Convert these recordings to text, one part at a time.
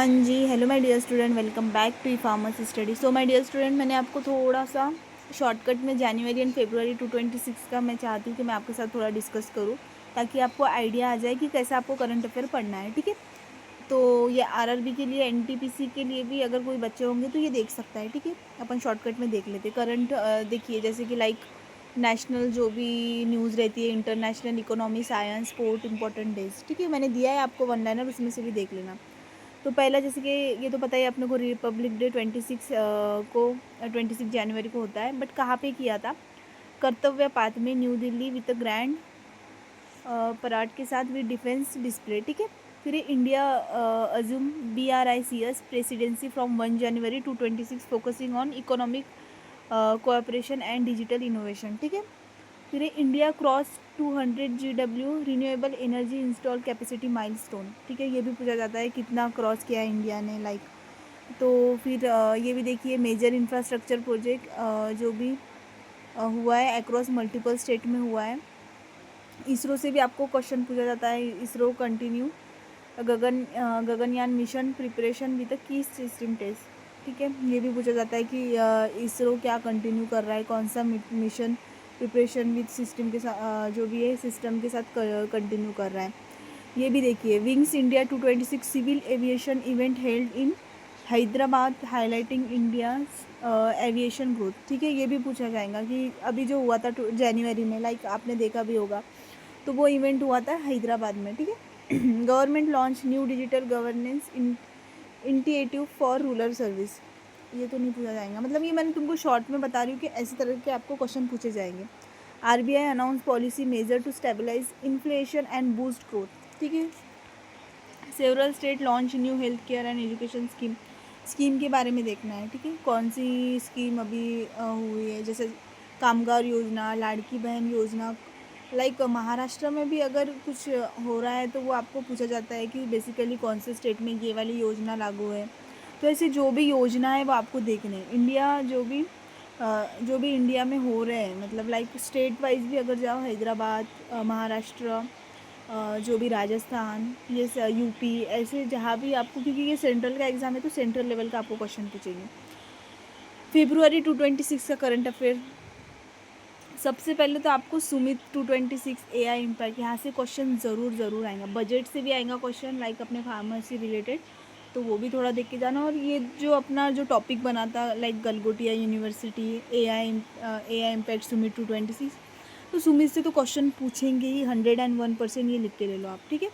हाँ जी, hello my dear student, welcome back to pharmacy study. So my dear student, मैंने आपको थोड़ा सा शॉर्टकट में जनवरी एंड फरवरी 2026 का मैं चाहती हूँ कि मैं आपके साथ थोड़ा डिस्कस करूँ, ताकि आपको आइडिया आ जाए कि कैसे आपको करंट अफेयर पढ़ना है। ठीक है, तो ये आरआरबी के लिए, एनटीपीसी के लिए भी अगर कोई बच्चे होंगे तो ये देख सकता है। ठीक है, अपन शॉर्टकट में देख लेते करंट। देखिए, जैसे कि लाइक नेशनल जो भी न्यूज़ रहती है, international economy, science, sport, important days. ठीक है, मैंने दिया है आपको वन लाइनर, उसमें से भी देख लेना। तो पहला, जैसे कि ये तो पता ही अपने को, रिपब्लिक डे 26 जनवरी को होता है, बट कहाँ पे किया था? कर्तव्य पाथ में, New Delhi, with grand parade के साथ, विद डिफेंस डिस्प्ले। ठीक है, फिर India assume BRICS presidency from 1 January to 26, focusing on economic cooperation and digital innovation. ठीक है, फिर India cross 200 GW renewable energy install capacity milestone. ठीक है, ये भी पूछा जाता है कितना क्रॉस किया है इंडिया ने, लाइक। तो फिर ये भी देखिए, मेजर इंफ्रास्ट्रक्चर प्रोजेक्ट जो भी हुआ है अक्रॉस मल्टीपल स्टेट में हुआ है। इसरो से भी आपको क्वेश्चन पूछा जाता है। ISRO continue Gaganyaan mission preparation with की सिस्टम टेस्ट। ठीक है, ये भी पूछा जाता है कि इसरो क्या कंटिन्यू कर रहा है, कौन सा मिशन प्रिपरेशन विद सिस्टम के साथ, जो भी है सिस्टम के साथ कंटिन्यू कर रहा है। ये भी देखिए, wings India 226 civil aviation event held in Hyderabad highlighting India aviation growth. ठीक है, ये भी पूछा जाएगा कि अभी जो हुआ था जनवरी में, लाइक आपने देखा भी होगा, तो वो इवेंट हुआ था हैदराबाद में। ठीक है, government launch new digital governance initiative for rural service. ये तो नहीं पूछा जाएगा, मतलब ये मैंने तुमको शॉर्ट में बता रही हूँ कि ऐसे तरह के आपको क्वेश्चन पूछे जाएंगे। RBI announce policy measure to stabilise inflation and boost growth. ठीक है, several state launch new health care and education scheme के बारे में देखना है। ठीक है, कौन सी स्कीम अभी हुई है, जैसे कामगार योजना, लाड़की बहन योजना। लाइक महाराष्ट्र में भी अगर कुछ हो रहा है तो वो आपको पूछा जाता है कि बेसिकली कौन से स्टेट में ये वाली योजना लागू है। तो ऐसे जो भी योजना है वो आपको देखने हैं। इंडिया जो भी इंडिया में हो रहे हैं, मतलब लाइक स्टेट वाइज भी अगर जाओ, हैदराबाद, महाराष्ट्र, जो भी राजस्थान, ये यूपी, ऐसे जहाँ भी आपको, क्योंकि ये सेंट्रल का एग्ज़ाम है तो सेंट्रल लेवल का आपको क्वेश्चन पूछेंगे। फरवरी 226 का करंट अफेयर, सबसे पहले तो आपको सुमित 226 AI इम्पैक्ट, यहाँ से क्वेश्चन ज़रूर आएगा। बजट से भी आएगा क्वेश्चन, लाइक अपने फार्मेसी रिलेटेड, तो वो भी थोड़ा देख के जाना। और ये जो अपना जो टॉपिक बना था, like Galgotia university, AI impact Sumit 226, तो सुमित से तो क्वेश्चन पूछेंगे ही 101%, ये लिख के ले लो आप। ठीक है,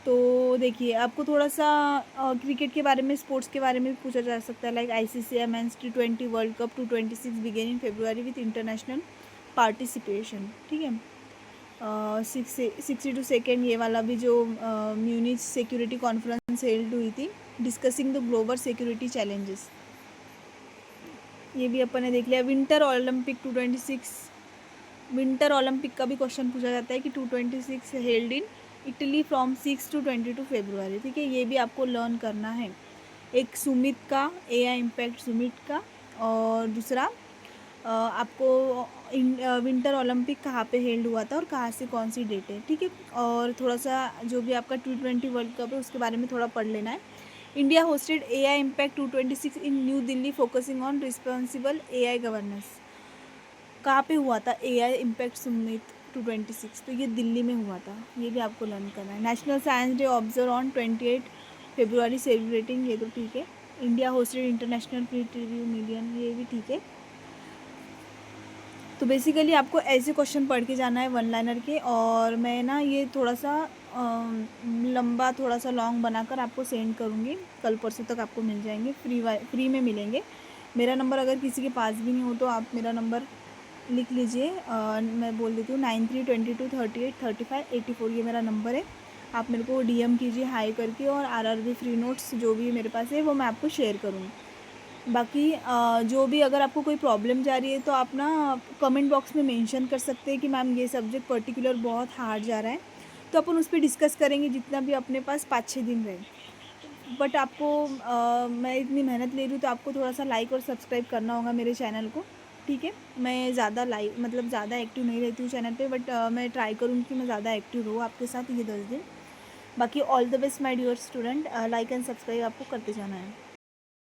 तो देखिए, आपको थोड़ा सा क्रिकेट के बारे में, स्पोर्ट्स के बारे में भी पूछा जा सकता है। Like ICC men's T20 world cup 226 begin in February with international participation. ठीक है, 62 ये वाला भी जो म्यूनिच सिक्योरिटी कॉन्फ्रेंस हेल्ड हुई थी, discussing the global security challenges, ये भी अपन ने देख लिया। विंटर ओलंपिक 226, विंटर ओलंपिक का भी क्वेश्चन पूछा जाता है कि 226 held in Italy from 6 to 22 फरवरी। ठीक है, ये भी आपको लर्न करना है। एक सुमित का, AI इम्पैक्ट सुमित का, और दूसरा आपको विंटर ओलंपिक कहाँ पे हेल्ड हुआ था और कहाँ से कौन सी डेट है। ठीक है, और थोड़ा सा जो भी आपका T20 वर्ल्ड कप है उसके बारे में थोड़ा पढ़ लेना है। India hosted AI impact 226 in new Delhi, focusing on responsible AI governance. कहाँ पे हुआ था AI इम्पैक्ट सुमित 226? तो ये दिल्ली में हुआ था, ये भी आपको लर्न करना है। National science day observe on 28 February celebrating, ये तो ठीक है। इंडिया होस्टेड इंटरनेशनल पीट रिव्यू मिलियन, ये भी ठीक है। तो बेसिकली आपको ऐसे क्वेश्चन पढ़ के जाना है वन लाइनर के। और मैं ना ये थोड़ा सा लंबा, थोड़ा सा लॉन्ग बनाकर आपको सेंड करूँगी, कल परसों तक आपको मिल जाएंगे, फ्री में मिलेंगे। मेरा नंबर अगर किसी के पास भी नहीं हो तो आप मेरा नंबर लिख लीजिए, मैं बोल देती हूँ, 9322383584, ये मेरा नंबर है। आप मेरे को DM कीजिए हाई करके, और RRB फ्री नोट्स जो भी मेरे पास है वो मैं आपको शेयर करूँगी। बाकी जो भी अगर आपको कोई प्रॉब्लम जा रही है तो आप ना कमेंट बॉक्स में मेंशन कर सकते हैं कि मैम ये सब्जेक्ट पर्टिकुलर बहुत हार्ड जा रहा है, तो अपन उस पर डिस्कस करेंगे जितना भी अपने पास 5-6 दिन रहे। बट आपको मैं इतनी मेहनत ले रही हूँ तो आपको थोड़ा सा लाइक और सब्सक्राइब करना होगा मेरे चैनल को। ठीक है, मैं ज़्यादा मतलब ज़्यादा एक्टिव नहीं रहती हूँ चैनल पे, बट मैं ट्राई करूँगी कि मैं ज़्यादा एक्टिव रहूँ आपके साथ ये 10 दिन। बाकी all the best my dear student, like and subscribe आपको करते जाना है।